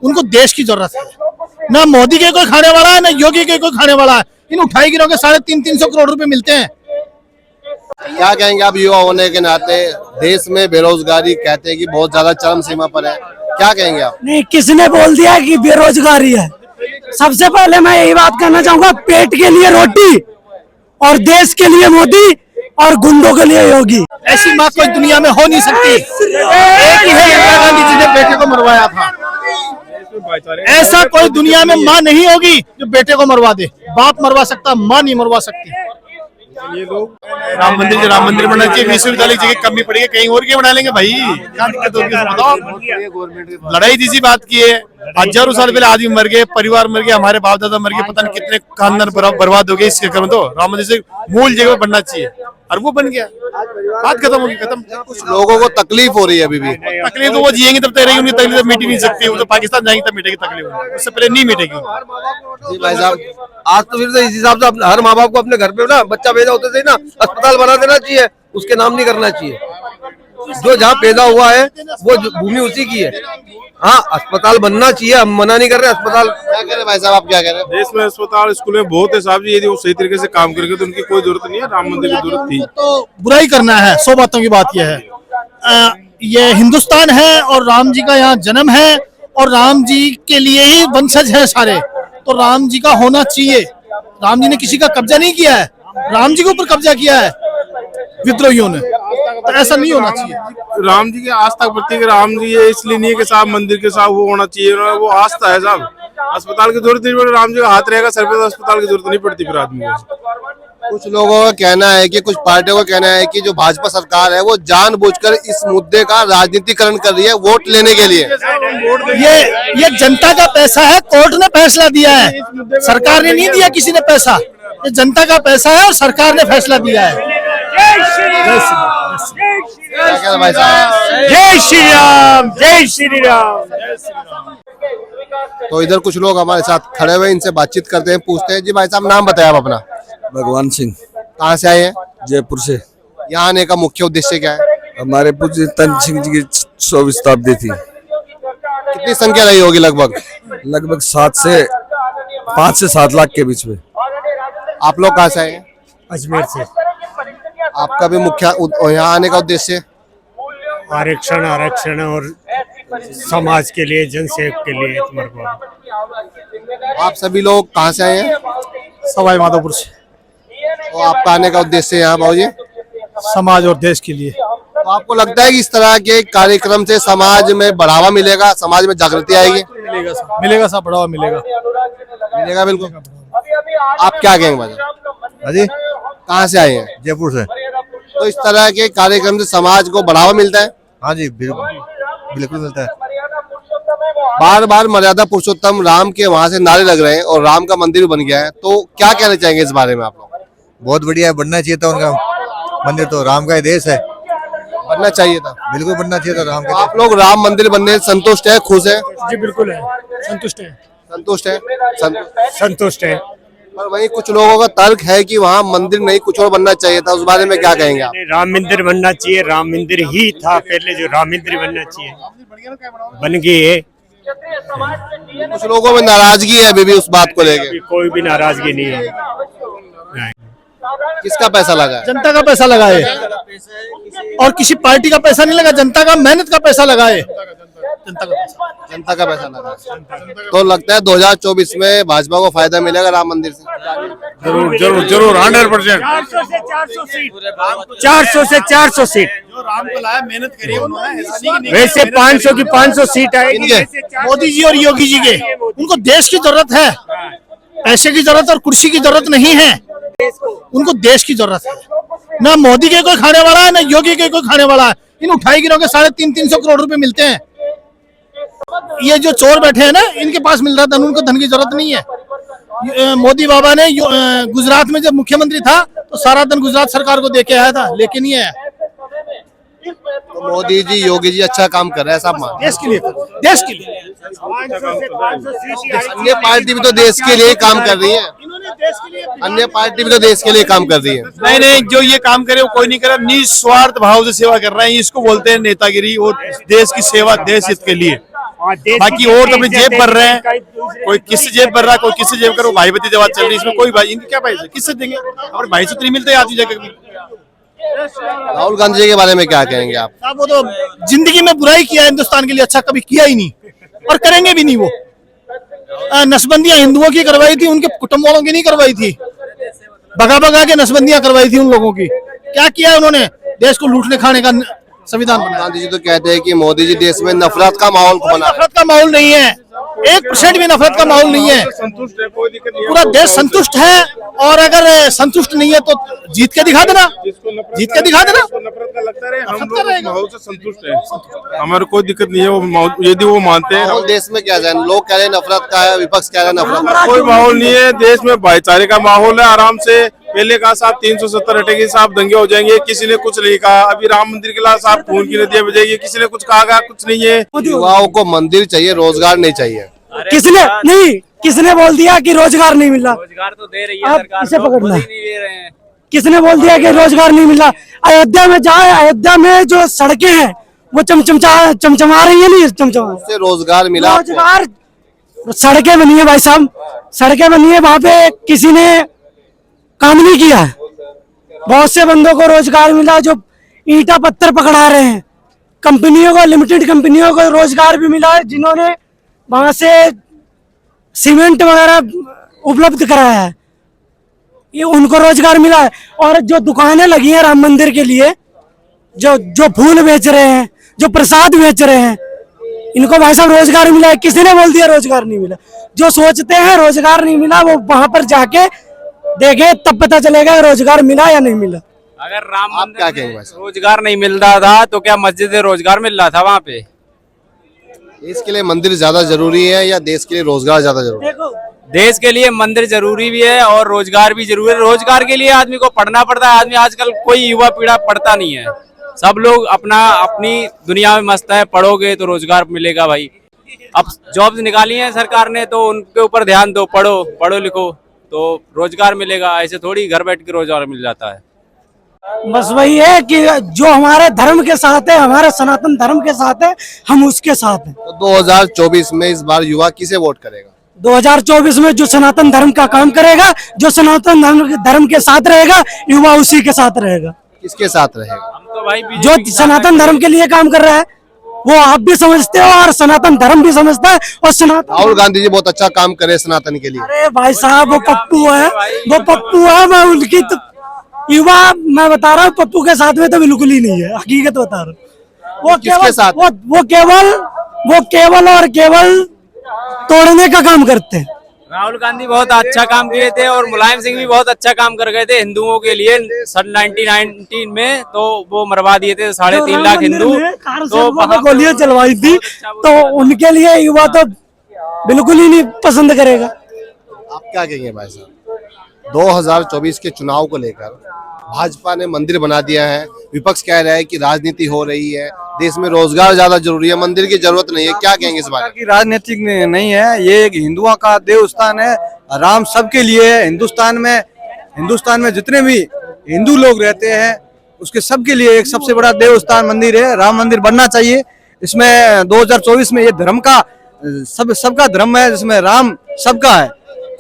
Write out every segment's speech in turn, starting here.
उनको देश की जरूरत है। ना मोदी के कोई खाने वाला है, ना योगी के कोई खाने वाला है। इन उठाई गिरों के 350 करोड़ रुपए मिलते हैं। क्या कहेंगे आप युवा होने के नाते? देश में बेरोजगारी कहते हैं कि बहुत ज्यादा चरम सीमा पर है, क्या कहेंगे आप? नहीं, किसने बोल दिया कि बेरोजगारी है? सबसे पहले मैं यही बात करना चाहूंगा, पेट के लिए रोटी और देश के लिए मोदी और गुंडों के लिए योगी। ऐसी माँ कोई दुनिया में हो नहीं सकती। एक ही है इंदिरा गांधी जी ने बेटे को मरवाया था। ऐसा कोई दुनिया में माँ नहीं होगी जो बेटे को मरवा दे। बाप मरवा सकता, माँ नहीं मरवा सकती। ये लोग राम मंदिर बनना चाहिए, विश्वविद्यालय की जगह कमी पड़ेगी, कहीं और क्या बना लेंगे भाई, क्या दिक्कत होगी बताओ। लड़ाई जिसी बात की है, हजारों साल पहले आदमी मर गए, परिवार मर गए, हमारे बाप दादा मर गए, पता नहीं कितने खानदान बर्बाद हो गए इसके कारण। तो राम मंदिर से मूल जगह बनना चाहिए और वो बन गया, बात खत्म होगी, खत्म। कुछ लोगों को तकलीफ हो रही है अभी भी। तकलीफ तो वो जिएंगे तब तक रहेगी, उनकी तकलीफ मिट नहीं सकती। वो तो पाकिस्तान जाएंगे तब मिटेगी तकलीफ, उससे पहले नहीं मिटेगी। जी भाई साहब, आज तो फिर से इस हिसाब से हर माँ बाप को अपने घर पे ना बच्चा पैदा होते थे ना अस्पताल बना देना चाहिए, उसके नाम नहीं करना चाहिए। जो जहाँ पैदा हुआ है वो भूमि उसी की है। हाँ, अस्पताल बनना चाहिए, हम मना नहीं कर रहे। अस्पताल क्या कह रहे भाई साहब, आप क्या कह रहे हैं? देश में अस्पताल स्कूल में बहुत है साहब जी, यदि वो सही तरीके से काम करेंगे तो उनकी कोई जरूरत नहीं है। राम मंदिर की जरूरत थी तो बुराई करना है। 100 बातों की बात यह है, ये हिंदुस्तान है और राम जी का यहाँ जन्म है और राम जी के लिए ही वंशज है सारे, तो राम जी का होना चाहिए। राम जी ने किसी का कब्जा नहीं किया है, राम जी के ऊपर कब्जा किया है विद्रोहियों ने, तो ऐसा नहीं होना चाहिए। राम जी की आस्था के प्रति राम जी है, इसलिए नहीं है कि साहब मंदिर के साथ वो होना चाहिए, वो आस्था है साहब। अस्पताल की जरूरत नहीं पड़ती, राम जी का हाथ रहेगा सर पे तो अस्पताल की जरूरत नहीं पड़ती फिर आदमी को। कुछ लोगों का कहना है कि कुछ पार्टियों का कहना है कि जो भाजपा सरकार है वो जानबूझकर इस मुद्दे का राजनीतिकरण कर रही है वोट लेने के लिए। ये जनता का पैसा है, कोर्ट ने फैसला दिया है, सरकार ने नहीं दिया, किसी ने पैसा। ये जनता का पैसा है और सरकार ने फैसला दिया है। भाई साहब, जय श्री राम, जय श्री राम। तो इधर कुछ लोग हमारे साथ खड़े हुए, इनसे बातचीत करते हैं, पूछते हैं। जी भाई साहब, नाम बताया आप अपना? भगवान सिंह, कहाँ से आए हैं? जयपुर से। यहाँ आने का मुख्य उद्देश्य क्या है? हमारे पूज्य तन सिंह जी की 100वीं शताब्दी थी। कितनी संख्या रही होगी लगभग? लगभग 5 से 7 लाख के बीच में। आप लोग कहाँ से आए हैं? अजमेर से। आपका भी मुख्य यहाँ आने का उद्देश्य? आरक्षण और समाज के लिए, जनसेवक के लिए। आप सभी लोग कहाँ से आए हैं? सवाई माधोपुर से। तो आपका आने का उद्देश्य यहाँ भाजी? समाज और देश के लिए। तो आपको लगता है कि इस तरह के कार्यक्रम से समाज में बढ़ावा मिलेगा, समाज में जागृति आएगी? मिलेगा सब बढ़ावा मिलेगा। मिलेगा बिल्कुल। आप क्या कहेंगे भाई? अजी, कहाँ से आए हैं? जयपुर से। तो इस तरह के कार्यक्रम से समाज को बढ़ावा मिलता है? हाँ जी, बिल्कुल मिलता है। बार बार मर्यादा पुरुषोत्तम राम के वहाँ से नारे लग रहे हैं और राम का मंदिर बन गया है, तो क्या कहना चाहेंगे इस बारे में आप लोग? बहुत बढ़िया है, बनना चाहिए था उनका मंदिर, तो राम का ही देश है, बनना चाहिए था। बिल्कुल बनना चाहिए था राम का। आप लोग राम मंदिर बनने से संतुष्ट है, खुश है? जी बिल्कुल है, संतुष्ट है। संतुष्ट है, संतुष्ट है। पर वही कुछ लोगों का तर्क है कि वहाँ मंदिर नहीं कुछ और बनना चाहिए था, उस बारे में क्या कहेंगे आप? राम मंदिर बनना चाहिए, राम मंदिर ही था पहले, जो राम मंदिर बनना चाहिए बन गई है। कुछ लोगों में नाराजगी है अभी भी उस बात को लेकर। कोई भी नाराजगी नहीं है। किसका पैसा लगा है? जनता का पैसा लगा है और किसी पार्टी का पैसा नहीं लगा, जनता का मेहनत का पैसा लगा है। जनता का पैसा लगा है। तो लगता है 2024 में भाजपा को फायदा मिलेगा राम मंदिर से? जरूर जरूर जरूर 100%। 400 से 400 सीट। जो राम को लाया, मेहनत करी उन्होंने, वैसे 500 की 500 सीट आएगी। मोदी जी और योगी जी के, उनको देश की जरूरत है, पैसे की जरूरत और कुर्सी की जरूरत नहीं है। उनको देश की जरूरत है। ना मोदी के कोई खाने वाला है, ना योगी के कोई खाने वाला है। इन उठाई गिरों के 350 करोड़ रुपए मिलते हैं। ये जो चोर बैठे हैं ना, इनके पास मिल रहा धन, उनको धन की जरूरत नहीं है। मोदी बाबा ने गुजरात में जब मुख्यमंत्री था तो सारा धन गुजरात सरकार को देके आया था, लेकिन नहीं आया। तो मोदी जी, योगी जी अच्छा काम कर रहे हैं, सब मान। देश के लिए, देश के लिए। अन्य पार्टी भी तो देश के लिए काम कर रही है। अन्य पार्टी भी तो देश के लिए काम कर रही है। नहीं नहीं, जो ये काम करे वो कोई नहीं करे, निस्वार्थ भाव से सेवा कर रहे हैं, इसको बोलते हैं नेतागिरी और देश की सेवा, देश हित के लिए। बाकी और तो अपनी जेब भर रहे हैं, कोई किससे जेब भर रहा है, कोई किससे जेब कर, वो भाई भतीजे बात चल रही है, इसमें कोई भाई इनके क्या पैसे किससे देंगे, और भाई से तो नहीं मिलते आती जगह भी। राहुल गांधी जी के बारे में क्या कहेंगे आप? साहब वो तो जिंदगी में बुराई किया है, हिंदुस्तान के लिए अच्छा कभी किया ही नहीं और करेंगे भी नहीं। वो नसबंदियां हिंदुओं की करवाई थी, उनके कुटुंब वालों की नहीं करवाई थी, भगा भगा के नसबंदियां करवाई थी उन लोगों की। क्या किया उन्होंने? देश को लूटने खाने का संविधान बनाया। गांधी जी तो कहते हैं कि मोदी जी देश में नफरत का माहौल कोई बना। नफरत का माहौल नहीं है, 1% भी नफरत का माहौल नहीं है, संतुष्ट है, कोई दिक्कत नहीं है। पूरा देश संतुष्ट है। और अगर संतुष्ट नहीं है तो जीत के दिखा देना, जीत के दिखा देना। नफरत का लगता रहे, हम नफरत लोग का रहेगा। माहौल से संतुष्ट है, हमारे कोई दिक्कत नहीं है। वो यदि वो मानते हैं, माहौल देश में क्या है? लोग कह रहे हैं नफरत का है, विपक्ष कह रहा है नफरत का। कोई माहौल नहीं है देश में, भाईचारे का माहौल है। आराम से पहले कहा साहब 370 हटेगी, साहब दंगे हो जाएंगे, किसी ने कुछ नहीं कहा। अभी राम मंदिर के लिए साहब खून की नदियां बजेगी, किसी ने कुछ कहा कुछ नहीं है। युवाओं को मंदिर चाहिए, रोजगार नहीं चाहिए। किसने नहीं, किसने बोल दिया कि रोजगार नहीं मिला? रोजगार तो दे रही है आप सरकार, इसे तो पकड़ना। खुद ही नहीं दे रहे हैं। किसने बोल दिया कि रोजगार नहीं मिला? अयोध्या में जाए, अयोध्या में जो सड़कें हैं वो चमचमा रही है, नहीं चमचमा उससे रोजगार मिला आपको? रोजगार, सड़कें बनी है भाई साहब, सड़कें बनी है, वहां पे किसी ने काम नहीं किया है। बहुत से बंदों को रोजगार मिला जो ईंटा पत्थर पकड़ा रहे हैं। कंपनियों को, लिमिटेड कंपनियों को रोजगार भी मिला है जिन्होंने वहां से सीमेंट वगैरह उपलब्ध कराया है, ये उनको रोजगार मिला है। और जो दुकानें लगी हैं राम मंदिर के लिए, जो फूल बेच रहे हैं, जो प्रसाद बेच रहे हैं, इनको भाई साहब रोजगार मिला है। किसी ने बोल दिया रोजगार नहीं मिला? जो सोचते हैं रोजगार नहीं मिला, वो वहां पर जाके देखे, तब पता चलेगा रोजगार मिला या नहीं मिला। अगर राम आप क्या मंदिर कहेंगे में वैसे? रोजगार नहीं मिल रहा था तो क्या मस्जिद में रोजगार मिल रहा था वहाँ पे? देश के लिए मंदिर ज्यादा जरूरी है या देश के लिए रोजगार ज्यादा जरूरी है? देश के लिए मंदिर जरूरी भी है और रोजगार भी जरूरी है। रोजगार के लिए आदमी को पढ़ना पड़ता है। आदमी आजकल कोई युवा पीढ़ा पढ़ता नहीं है, सब लोग अपनी दुनिया में मस्त है। पढ़ोगे तो रोजगार मिलेगा भाई। अब जॉब्स निकाली हैं सरकार ने तो उनके ऊपर ध्यान दो, पढ़ो लिखो तो रोजगार मिलेगा। ऐसे थोड़ी घर बैठ के रोजगार मिल जाता है। बस वही है कि जो हमारे धर्म के साथ है, हमारे सनातन धर्म के साथ है, हम उसके साथ हैं। तो 2024 में इस बार युवा किसे वोट करेगा? 2024 में जो सनातन धर्म का काम करेगा, जो सनातन धर्म के साथ रहेगा, युवा उसी के साथ रहेगा। किसके साथ रहेगा? हम तो भाई जो सनातन धर्म के लिए काम कर रहा है वो आप भी समझते हो और सनातन धर्म भी समझता है। और सनातन, राहुल गांधी जी बहुत अच्छा काम करे सनातन के लिए। अरे भाई साहब वो पप्पू है, वो पप्पू है। मैं उनकी तो युवा, मैं बता रहा हूँ पप्पू के साथ में तो बिल्कुल ही नहीं है, हकीकत बता रहा हूँ। वो किसके साथ? वो केवल और केवल तोड़ने का काम करते हैं। राहुल गांधी बहुत अच्छा काम किए थे और मुलायम सिंह भी बहुत अच्छा काम कर गए थे हिंदुओं के लिए। सन 1919 में तो वो मरवा दिए थे 3.5 लाख हिंदू, तो गोलियां चलवाई थी, तो उनके लिए युवा तो बिल्कुल ही नहीं पसंद करेगा। आप क्या कहेंगे भाई साहब? 2024 के चुनाव को लेकर भाजपा ने मंदिर बना दिया है, विपक्ष कह रहा है कि राजनीति हो रही है, देश में रोजगार ज्यादा जरूरी है, मंदिर की जरूरत नहीं है। क्या कहेंगे इस बारे में? की राजनीतिक नहीं है, ये एक हिंदुओं का देवस्थान है। राम सबके लिए है। हिंदुस्तान में जितने भी हिंदू लोग रहते हैं उसके सबके लिए एक सबसे बड़ा देवस्थान मंदिर है। राम मंदिर बनना चाहिए। इसमें 2024 में ये धर्म का सबका धर्म है, जिसमें राम सबका है,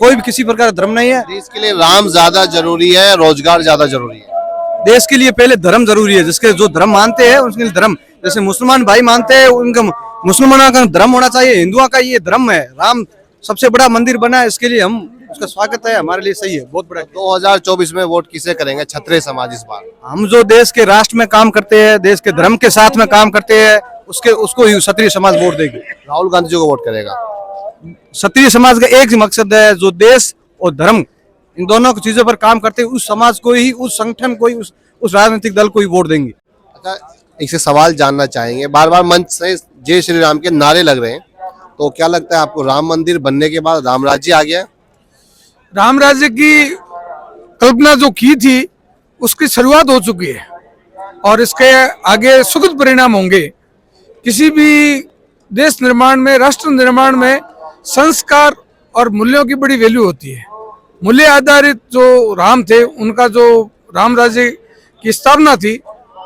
कोई भी किसी प्रकार का धर्म नहीं है। देश के लिए राम ज्यादा जरूरी है, रोजगार ज्यादा जरूरी है? देश के लिए पहले धर्म जरूरी है। जिसके जो धर्म मानते हैं उसके लिए धर्म, जैसे मुसलमान भाई मानते हैं उनका मुसलमानों का धर्म होना चाहिए, हिंदुओं का ये धर्म है। राम सबसे बड़ा मंदिर बना है, इसके लिए हम उसका स्वागत है, हमारे लिए सही है, बहुत बड़ा। 2024 में वोट किसे करेंगे? क्षत्रिय समाज इस बार? हम जो देश के राष्ट्र में काम करते हैं, देश के धर्म के साथ में काम करते हैं, उसको ही क्षत्रिय समाज वोट देगी। राहुल गांधी जी को वोट करेगा? क्षत्रिय समाज का एक ही मकसद है, जो देश और धर्म इन दोनों की चीजों पर काम करते हैं, उस समाज को ही, उस संगठन को ही, उस राजनीतिक दल को ही वोट देंगे। अच्छा, एक से सवाल जानना चाहेंगे। बार बार मंच से जय श्री राम के नारे लग रहे हैं, तो क्या लगता है आपको राम मंदिर बनने के बाद राम राज्य आ गया? राम राज्य की कल्पना जो की थी उसकी शुरुआत हो चुकी है और इसके आगे सुखद परिणाम होंगे। किसी भी देश निर्माण में, राष्ट्र निर्माण में संस्कार और मूल्यों की बड़ी वैल्यू होती है। मूल्य आधारित जो राम थे, उनका जो राम राज्य की स्थापना थी,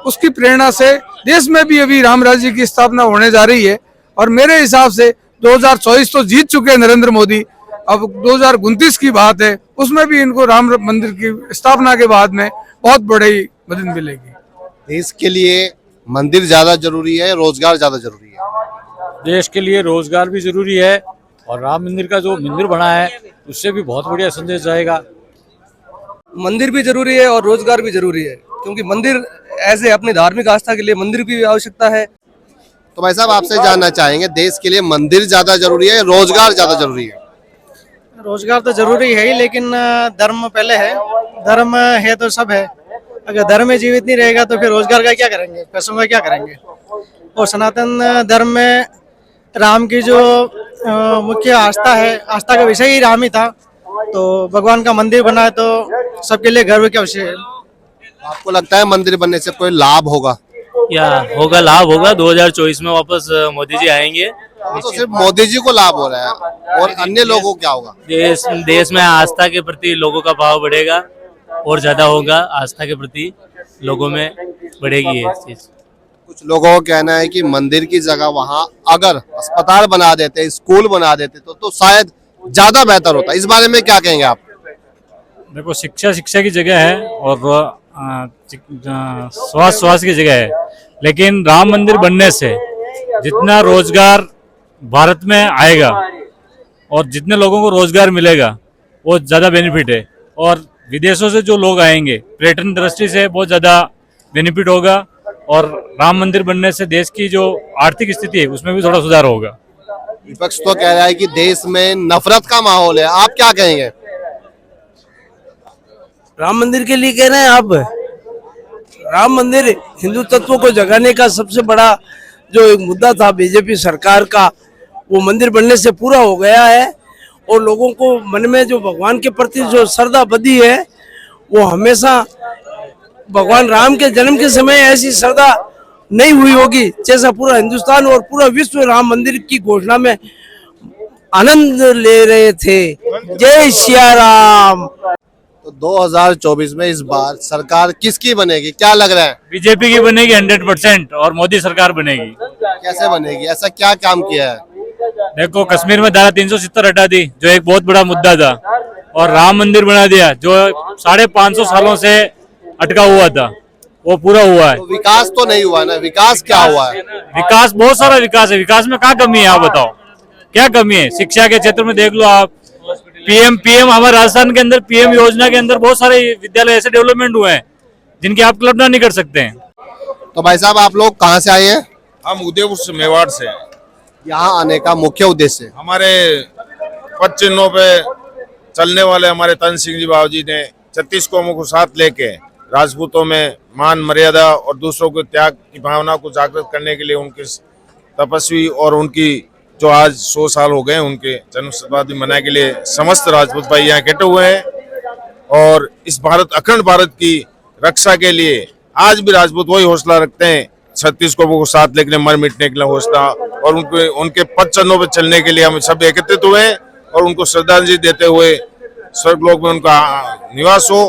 उसकी प्रेरणा से देश में भी अभी राम राज्य की स्थापना होने जा रही है और मेरे हिसाब से 2024 तो जीत चुके हैं नरेंद्र मोदी, अब 2029 की बात है, उसमें भी इनको राम मंदिर की स्थापना के बाद में बहुत बड़ी मदद मिलेगी। देश के लिए मंदिर ज्यादा जरूरी है, रोजगार ज्यादा जरूरी है? देश के लिए रोजगार भी जरूरी है और राम मंदिर का जो मंदिर बना है उससे भी बहुत बढ़िया संदेश जाएगा। मंदिर भी जरूरी है और रोजगार भी जरूरी है, क्योंकि मंदिर ऐसे अपनी धार्मिक आस्था के लिए मंदिर की आवश्यकता है। तो भाई साहब आपसे जानना चाहेंगे, देश के लिए मंदिर ज्यादा जरूरी है, रोजगार ज्यादा जरूरी है? रोजगार तो जरूरी है ही, लेकिन धर्म पहले है। धर्म है तो सब है। अगर धर्म में जीवित नहीं रहेगा तो फिर रोजगार का क्या करेंगे, पैसों का क्या करेंगे। और सनातन धर्म में राम की जो मुख्य आस्था है, आस्था का विषय ही राम ही था, तो भगवान का मंदिर बना है तो सबके लिए गर्व का विषय है। आपको लगता है मंदिर बनने से कोई लाभ होगा? या होगा, लाभ होगा। 2024 में वापस मोदी जी आएंगे। तो सिर्फ मोदी जी को लाभ हो रहा है और अन्य लोगों को क्या होगा? देश में आस्था के प्रति लोगों का भाव बढ़ेगा और ज्यादा होगा। आस्था के प्रति लोगों में बढ़ेगी ये चीज। कुछ लोगों का कहना है कि मंदिर की जगह वहाँ अगर अस्पताल बना देते, स्कूल बना देते तो शायद ज्यादा बेहतर होता। इस बारे में क्या कहेंगे आप? देखो, शिक्षा की जगह है और स्वास्थ्य की जगह है, लेकिन राम मंदिर बनने से जितना रोजगार भारत में आएगा और जितने लोगों को रोजगार मिलेगा वो ज्यादा बेनिफिट है। और विदेशों से जो लोग आएंगे, पर्यटन दृष्टि से बहुत ज्यादा बेनिफिट होगा। और राम मंदिर बनने से देश की जो आर्थिक स्थिति है उसमें भी थोड़ा सुधार होगा। विपक्ष तो कह रहा है कि देश में नफरत का माहौल है, आप क्या कहेंगे? राम मंदिर के लिए कह रहे हैं आप? राम मंदिर हिंदू तत्वों को जगाने का सबसे बड़ा जो एक मुद्दा था बीजेपी सरकार का, वो मंदिर बनने से पूरा हो गया है। और लोगों को मन में जो भगवान के प्रति जो श्रद्धा बधी है, वो हमेशा भगवान राम के जन्म के समय ऐसी श्रद्धा नहीं हुई होगी जैसा पूरा हिंदुस्तान और पूरा विश्व राम मंदिर की घोषणा में आनंद ले रहे थे। जय सिया राम। तो 2024 में इस बार सरकार किसकी बनेगी, क्या लग रहा है? बीजेपी की बनेगी 100% और मोदी सरकार बनेगी। कैसे बनेगी, ऐसा क्या काम किया है? देखो, कश्मीर में धारा 370 हटा दी जो एक बहुत बड़ा मुद्दा था, और राम मंदिर बना दिया जो 550 सालों से अटका हुआ था, वो पूरा हुआ है। तो विकास तो नहीं हुआ ना, विकास क्या हुआ है? विकास, बहुत सारा विकास है। विकास में क्या कमी है आप बताओ, क्या कमी है? शिक्षा के क्षेत्र में देख लो आप, पीएम हमारे राजस्थान के अंदर पीएम योजना के अंदर बहुत सारे विद्यालय ऐसे डेवलपमेंट हुए हैं जिनकी आप कल्पना नहीं कर सकते हैं। तो भाई साहब आप लोग कहाँ से आए हैं? हम उदयपुर से, मेवाड़ से। यहाँ आने का मुख्य उद्देश्य? हमारे पद चिन्हों पे चलने वाले हमारे तन सिंह जी बाबू जी ने 36 कौमों को साथ लेके राजपूतों में मान मर्यादा और दूसरों के त्याग की भावना को जागृत करने के लिए उनके तपस्वी और उनकी जो आज 100 साल हो गए उनके जन्म शताब्दी मनाने के लिए समस्त राजपूत भाई यहाँ इकट्ठे हुए हैं। और इस अखंड भारत की रक्षा के लिए आज भी राजपूत वही हौसला रखते हैं, 36 कौमों को साथ लेकर मर मिटने के लिए हौसला, और उनके पद चिन्हों पर चलने के लिए हम सब एकत्रित हुए हैं और उनको श्रद्धांजलि देते हुए स्वर्गलोक में उनका निवास हो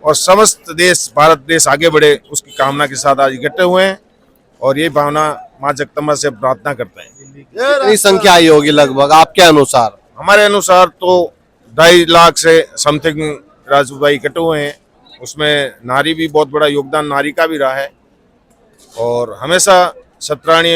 और समस्त देश, भारत देश आगे बढ़े, उसकी कामना के साथ आज इकट्ठे हुए हैं। और ये भावना माँ जगदम्बा से प्रार्थना करते हैं। कितनी संख्या आई होगी लगभग आपके अनुसार? हमारे अनुसार तो 2.5 लाख से समथिंग राजपूत भाई इकट्ठे हुए हैं। उसमें नारी भी बहुत बड़ा योगदान नारी का भी रहा है। और हमेशा सत्राणी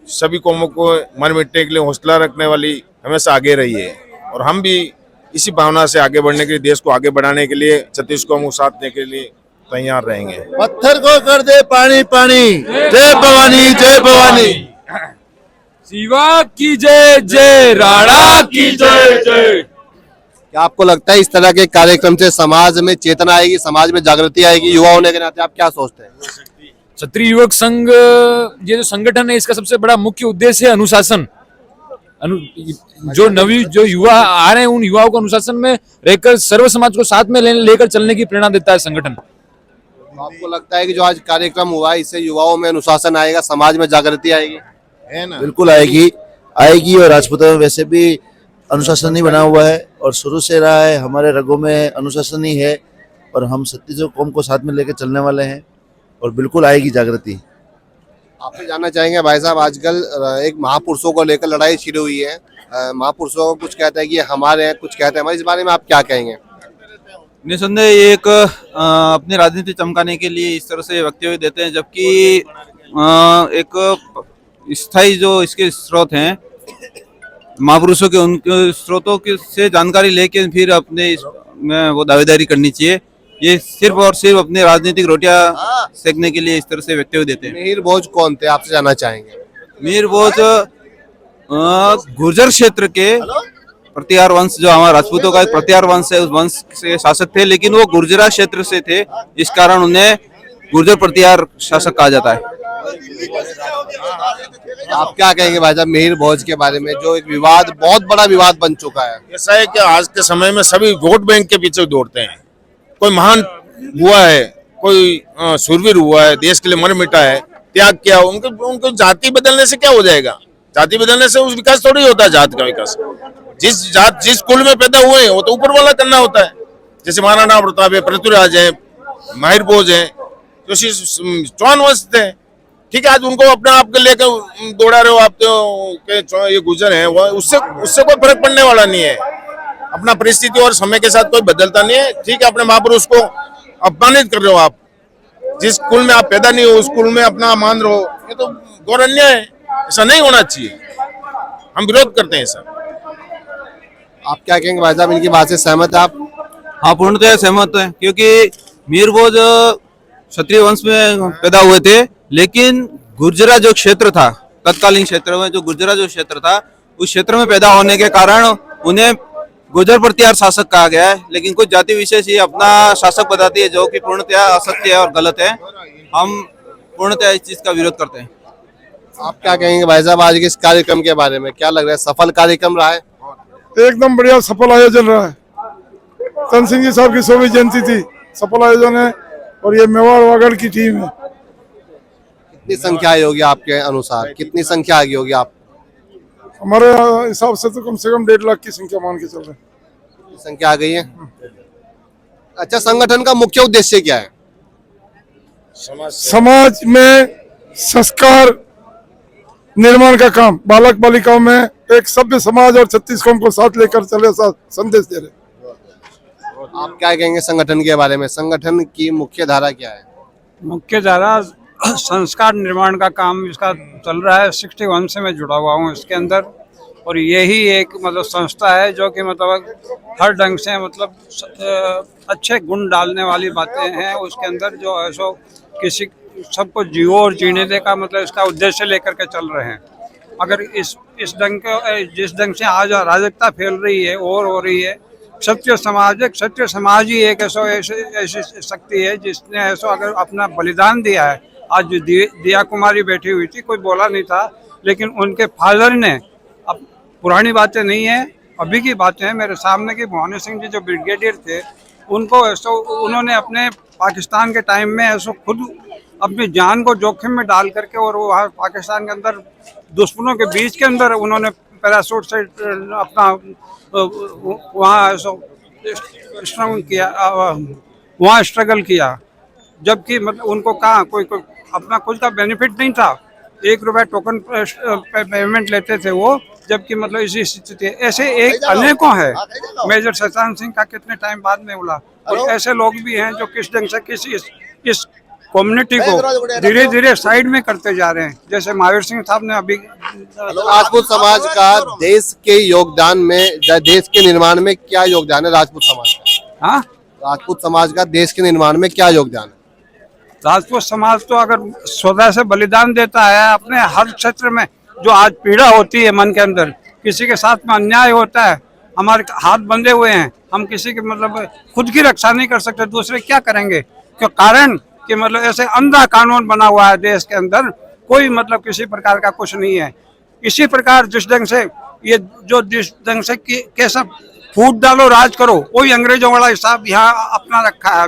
सभी कौमों को मन मिटने के लिए हौसला रखने वाली हमेशा आगे रही है। और हम भी इसी भावना से आगे बढ़ने के लिए, देश को आगे बढ़ाने के लिए 36 कौमों को साथ देने के लिए तैयार रहेंगे। पत्थर को कर दे पानी पानी, जय भवानी जय भवानी। शिवा की जय जय, राणा की जय जय। क्या आपको लगता है इस तरह के कार्यक्रम से समाज में चेतना आएगी, समाज में जागृति आएगी? युवा होने के नाते आप क्या सोचते हैं? क्षत्रिय युवक संघ ये जो संगठन है, इसका सबसे बड़ा मुख्य उद्देश्य है अनुशासन। जो युवा आ रहे हैं उन युवाओं को अनुशासन में रहकर सर्व समाज को साथ में लेकर चलने की प्रेरणा देता है संगठन। तो आपको लगता है कि जो आज कार्यक्रम हुआ है इससे युवाओं में अनुशासन आएगा, समाज में जागृति आएगी? है ना? बिल्कुल आएगी। और राजपूतों में वैसे भी अनुशासन ही बना हुआ है और शुरू से रहा है, हमारे रगों में अनुशासन ही है और हम 36 कौम को साथ में लेकर चलने वाले हैं और बिल्कुल आएगी जागृति। आपसे जानना चाहेंगे भाई साहब, आजकल एक महापुरुषों को लेकर लड़ाई छिड़ी हुई है। महापुरुषों को कुछ कहता है कि ये हमारे हैं, कुछ कहते हैं हमारे। इस बारे में आप क्या कहेंगे? निसंदेह ये एक अपनी राजनीति चमकाने के लिए इस तरह से वक्तव्य देते हैं, जबकि एक स्थायी जो इसके स्रोत हैं महापुरुषों के, उनके स्रोतों के से जानकारी लेके फिर अपने में वो दावेदारी करनी चाहिए। ये सिर्फ और सिर्फ अपने राजनीतिक रोटियां सेकने के लिए इस तरह से वक्तव्य देते हैं। मिहिर भोज कौन थे, आपसे जानना चाहेंगे? मिहिर भोज गुर्जर क्षेत्र के प्रतिहार वंश, जो हमारा राजपूतों का एक प्रतिहार वंश है, उस वंश से शासक थे, लेकिन वो गुर्जरा क्षेत्र से थे, इस कारण उन्हें गुर्जर प्रतिहार शासक कहा जाता है। आप क्या कहेंगे भाई साहब मिहिर भोज के बारे में, जो एक विवाद, बहुत बड़ा विवाद बन चुका है? ऐसा है कि आज के समय में सभी वोट बैंक के पीछे दौड़ते हैं। कोई महान हुआ है, कोई शूरवीर हुआ है, देश के लिए मर मिटा है, त्याग किया, उनको जाति बदलने से क्या हो जाएगा? जाति बदलने से उस विकास थोड़ी होता है, जात का विकास। जिस कुल में पैदा हुए हैं वो तो ऊपर वाला करना होता है। जैसे महाराणा प्रताप है, पृथ्वीराज है, मिहिर भोज है, जो चौहान वंश थे। ठीक है, आज उनको अपने आप के लेकर दौड़ा रहे हो आप, तो ये गुजर है, उससे कोई फर्क पड़ने वाला नहीं है। अपना परिस्थिति और समय के साथ कोई बदलता नहीं है। ठीक है, अपने महापुरुष को अपमानित कर रहे हो आप, जिस कुल में आप पैदा नहीं हो उस कुल में अपना मान रहे हो, ये तो घोर अन्याय है। ऐसा नहीं होना चाहिए, हम विरोध करते हैं सर। आप क्या कहेंगे भाई साहब, इनकी बात से सहमत है आप? हाँ, पूर्णतः सहमत है, क्योंकि मिहिर भोज क्षत्रिय वंश में पैदा हुए थे, लेकिन गुर्जरा जो क्षेत्र था, तत्कालीन क्षेत्र में जो गुर्जरा जो क्षेत्र था, उस क्षेत्र में पैदा होने के कारण उन्हें गुर्जर प्रतिहार शासक कहा गया है। लेकिन कुछ जाति विशेष ही अपना शासक बताती है, जो कि पूर्णतः असत्य है और गलत है। हम पूर्णतः इस चीज का विरोध करते हैं। आप क्या कहेंगे भाई साहब आज के इस कार्यक्रम के बारे में? क्या लग रहा है, सफल कार्यक्रम रहा है? एकदम बढ़िया सफल आयोजन रहा है। तन सिंह जी साहब की 100वीं जयंती थी, सफल आयोजन है, और ये मेवाड़ वागड़ की टीम है। कितनी संख्या आई होगी आपके अनुसार, कितनी संख्या आई होगी? आप हमारे हिसाब से तो कम 1.5 लाख की संख्या मान के चल रहे हैं। संख्या आ गई है। अच्छा, संगठन का मुख्य उद्देश्य क्या है? समाज में संस्कार निर्माण का काम, बालक बालिकाओं में एक सभ्य समाज और 36 कौम को साथ लेकर चले, साथ संदेश दे रहे। आप क्या कहेंगे संगठन के बारे में? संगठन की मुख्य धारा क्या है? मुख्य धारा संस्कार निर्माण का काम इसका चल रहा है। 61 से मैं जुड़ा हुआ हूँ इसके अंदर, और यही एक मतलब संस्था है जो कि मतलब हर ढंग से मतलब अच्छे गुण डालने वाली बातें हैं उसके अंदर, जो है सो किसी सबको जियो और जीने दे का मतलब इसका उद्देश्य लेकर के चल रहे हैं। अगर इस ढंग के जिस ढंग से आज अराजकता फैल रही है और हो रही है, सत्य समाज ही एक ऐसी शक्ति है जिसने ऐसा अगर अपना बलिदान दिया है। आज जो दिया कुमारी बैठी हुई थी, कोई बोला नहीं था, लेकिन उनके फादर ने, अब पुरानी बातें नहीं है, अभी की बातें हैं, मेरे सामने की भवानी सिंह जी जो ब्रिगेडियर थे, उनको ऐसा उन्होंने अपने पाकिस्तान के टाइम में ऐसा खुद अपनी जान को जोखिम में डाल करके, और वहाँ पाकिस्तान के अंदर दुश्मनों के बीच के अंदर उन्होंने पैराशूट से अपना वहाँ वहाँ स्ट्रगल किया, जबकि मतलब उनको कहाँ कोई अपना कुछ का बेनिफिट नहीं था। 1 रुपया टोकन पेमेंट लेते थे वो, जबकि मतलब इसी स्थिति है। ऐसे एक अनेकों है। मेजर शशांक सिंह का कितने टाइम बाद में बोला, और ऐसे लोग भी हैं जो किस ढंग से किसी इस कम्युनिटी को धीरे धीरे साइड में करते जा रहे हैं। जैसे महावीर सिंह साहब ने अभी राजपूत समाज का देश के योगदान में, देश के निर्माण में क्या योगदान है राजपूत समाज का? हाँ, राजपूत समाज का देश के निर्माण में क्या योगदान है? राजपूत समाज तो अगर स्वतः से बलिदान देता है अपने हर क्षेत्र में। जो आज पीड़ा होती है मन के अंदर, किसी के साथ में अन्याय होता है, हमारे हाथ बंधे हुए हैं, हम किसी के मतलब खुद की रक्षा नहीं कर सकते, दूसरे क्या करेंगे? क्यों? कारण कि मतलब ऐसे अंधा कानून बना हुआ है देश के अंदर, कोई मतलब किसी प्रकार का कुछ नहीं है। इसी प्रकार जिस ढंग से ये जो जिस ढंग से कैसा फूट डालो राज करो, वही अंग्रेजों वाला हिसाब यहाँ अपना रखा है,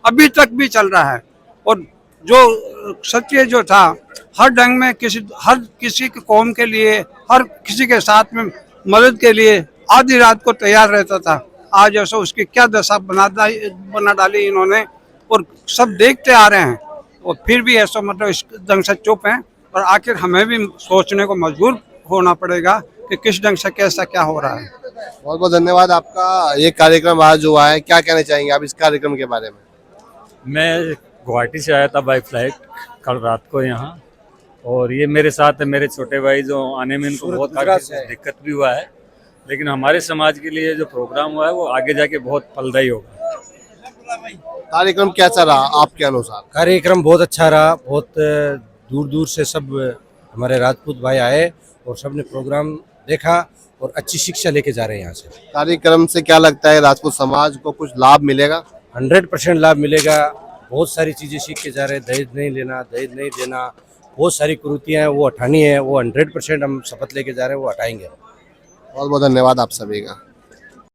अभी तक भी चल रहा है। और जो सत्य जो था, हर ढंग में हर किसी की कौम के लिए, हर किसी के साथ में मदद के लिए आधी रात को तैयार रहता था। आज ऐसा उसकी क्या दशा बना डाली इन्होंने, और सब देखते आ रहे हैं। और फिर भी ऐसा मतलब इस ढंग से चुप हैं। और आखिर हमें भी सोचने को मजबूर होना पड़ेगा कि किस ढंग से कैसा क्या हो रहा है। बहुत बहुत धन्यवाद आपका। ये कार्यक्रम आज हुआ है, क्या कहना चाहेंगे आप इस कार्यक्रम के बारे में? मैं गुवाहाटी से आया था बाई फ्लाइट कल रात को यहाँ, और ये मेरे साथ है मेरे छोटे भाई, जो आने में इनको बहुत काफी दिक्कत भी हुआ है, लेकिन हमारे समाज के लिए जो प्रोग्राम हुआ है वो आगे जाके बहुत फलदायी होगा। कार्यक्रम कैसा रहा आपके अनुसार? कार्यक्रम बहुत अच्छा रहा। बहुत दूर दूर से सब हमारे राजपूत भाई आए और सबने प्रोग्राम देखा और अच्छी शिक्षा लेके जा रहे हैं यहाँ से। कार्यक्रम से क्या लगता है राजपूत समाज को कुछ लाभ मिलेगा? 100% लाभ मिलेगा। बहुत सारी चीज़ें सीख के जा रहे हैं। दहेज नहीं लेना, दहेज नहीं देना, बहुत सारी कुरीतियाँ हैं वो हटानी है। वो 100% हम शपथ लेके जा रहे हैं, वो हटाएंगे। बहुत बहुत धन्यवाद आप सभी का।